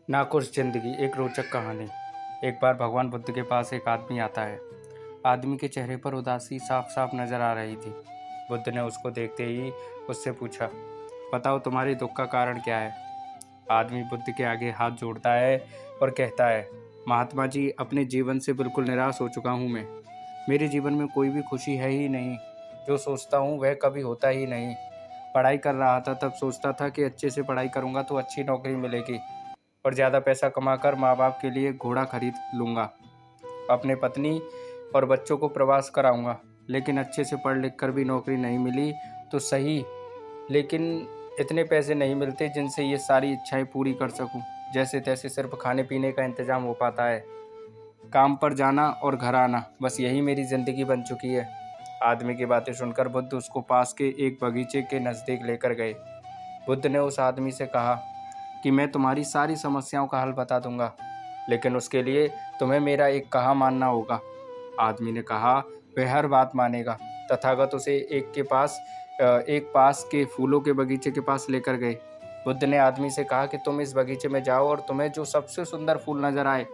नाखुश जिंदगी एक रोचक कहानी। एक बार भगवान बुद्ध के पास एक आदमी आता है। आदमी के चेहरे पर उदासी साफ साफ नजर आ रही थी। बुद्ध ने उसको देखते ही उससे पूछा, बताओ तुम्हारे दुख का कारण क्या है। आदमी बुद्ध के आगे हाथ जोड़ता है और कहता है, महात्मा जी, अपने जीवन से बिल्कुल निराश हो चुका हूँ मैं। मेरे जीवन में कोई भी खुशी है ही नहीं। जो सोचता हूँ वह कभी होता ही नहीं। पढ़ाई कर रहा था तब सोचता था कि अच्छे से पढ़ाई करूँगा तो अच्छी नौकरी मिलेगी और ज़्यादा पैसा कमाकर माँ बाप के लिए घोड़ा खरीद लूँगा। अपने पत्नी और बच्चों को प्रवास कराऊँगा। लेकिन अच्छे से पढ़ लिख कर भी नौकरी नहीं मिली तो सही, लेकिन इतने पैसे नहीं मिलते जिनसे ये सारी इच्छाएं पूरी कर सकूं। जैसे तैसे सिर्फ खाने पीने का इंतजाम हो पाता है। काम पर जाना और घर आना, बस यही मेरी ज़िंदगी बन चुकी है। आदमी की बातें सुनकर बुद्ध उसको पास के एक बगीचे के नज़दीक लेकर गए। बुद्ध ने उस आदमी से कहा कि मैं तुम्हारी सारी समस्याओं का हल बता दूंगा, लेकिन उसके लिए तुम्हें मेरा एक कहा मानना होगा। आदमी ने कहा, वह हर बात मानेगा। तथागत उसे एक पास के फूलों के बगीचे के पास लेकर गए। बुद्ध ने आदमी से कहा कि तुम इस बगीचे में जाओ और तुम्हें जो सबसे सुंदर फूल नजर आए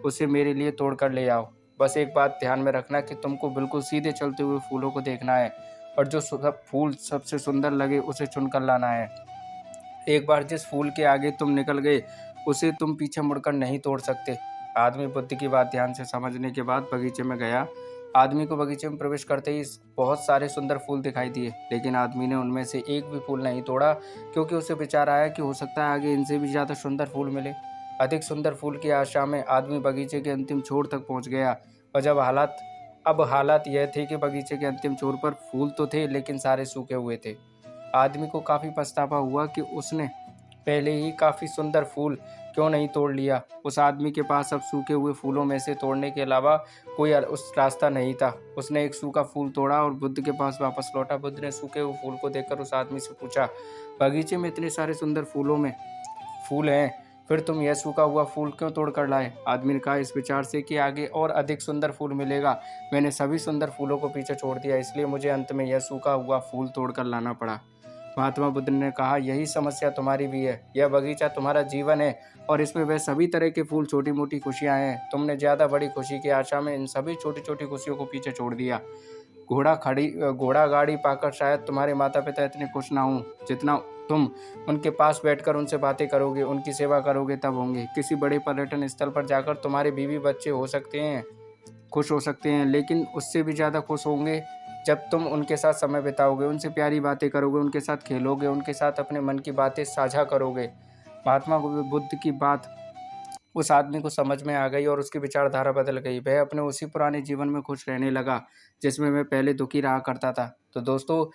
उसे मेरे लिए तोड़ कर ले आओ। बस एक बात ध्यान में रखना कि तुमको बिल्कुल सीधे चलते हुए फूलों को देखना है और जो फूल सबसे सुंदर लगे उसे चुनकर लाना है। एक बार जिस फूल के आगे तुम निकल गए उसे तुम पीछे मुड़कर नहीं तोड़ सकते। आदमी बुद्ध की बात ध्यान से समझने के बाद बगीचे में गया। आदमी को बगीचे में प्रवेश करते ही बहुत सारे सुंदर फूल दिखाई दिए, लेकिन आदमी ने उनमें से एक भी फूल नहीं तोड़ा, क्योंकि उसे विचार आया कि हो सकता है आगे इनसे भी ज़्यादा सुंदर फूल मिले। अधिक सुंदर फूल की आशा में आदमी बगीचे के अंतिम छोर तक पहुंच गया। और अब हालत यह थी कि बगीचे के अंतिम छोर पर फूल तो थे, लेकिन सारे सूखे हुए थे। आदमी को काफ़ी पछतावा हुआ कि उसने पहले ही काफ़ी सुंदर फूल क्यों नहीं तोड़ लिया। उस आदमी के पास अब सूखे हुए फूलों में से तोड़ने के अलावा कोई उस रास्ता नहीं था। उसने एक सूखा फूल तोड़ा और बुद्ध के पास वापस लौटा। बुद्ध ने सूखे हुए फूल को देखकर उस आदमी से पूछा, बगीचे में इतने सारे सुंदर फूल हैं, फिर तुम यह सूखा हुआ फूल क्यों तोड़ कर लाए। आदमी ने कहा, इस विचार से कि आगे और अधिक सुंदर फूल मिलेगा, मैंने सभी सुंदर फूलों को पीछे छोड़ दिया, इसलिए मुझे अंत में यह सूखा हुआ फूल तोड़ कर लाना पड़ा। महात्मा बुद्ध ने कहा, यही समस्या तुम्हारी भी है। यह बगीचा तुम्हारा जीवन है और इसमें वह सभी तरह के फूल, छोटी मोटी खुशियां हैं। तुमने ज़्यादा बड़ी खुशी की आशा में इन सभी छोटी छोटी खुशियों को पीछे छोड़ दिया। घोड़ा गाड़ी पाकर शायद तुम्हारे माता पिता इतने खुश ना हों जितना तुम उनके पास बैठकर उनसे बातें करोगे, उनकी सेवा करोगे तब होंगे। किसी बड़े पर्यटन स्थल पर जाकर तुम्हारे बीवी बच्चे खुश हो सकते हैं, लेकिन उससे भी ज़्यादा खुश होंगे जब तुम उनके साथ समय बिताओगे, उनसे प्यारी बातें करोगे, उनके साथ खेलोगे, उनके साथ अपने मन की बातें साझा करोगे। महात्मा बुद्ध की बात उस आदमी को समझ में आ गई और उसकी विचारधारा बदल गई। वह अपने उसी पुराने जीवन में खुश रहने लगा जिसमें मैं पहले दुखी रहा करता था। तो दोस्तों,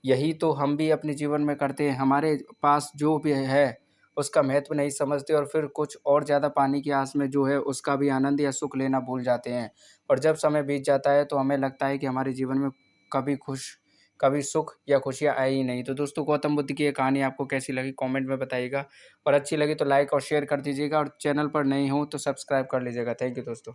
यही तो हम भी अपने जीवन में करते हैं। हमारे पास जो भी है उसका महत्व नहीं समझते और फिर कुछ और ज़्यादा पाने की आस में जो है उसका भी आनंद या सुख लेना भूल जाते हैं। और जब समय बीत जाता है तो हमें लगता है कि हमारे जीवन में कभी सुख या खुशियाँ आई ही नहीं। तो दोस्तों, गौतम बुद्ध की ये कहानी आपको कैसी लगी कमेंट में बताइएगा, और अच्छी लगी तो लाइक और शेयर कर दीजिएगा, और चैनल पर नए हो तो सब्सक्राइब कर लीजिएगा। थैंक यू दोस्तों।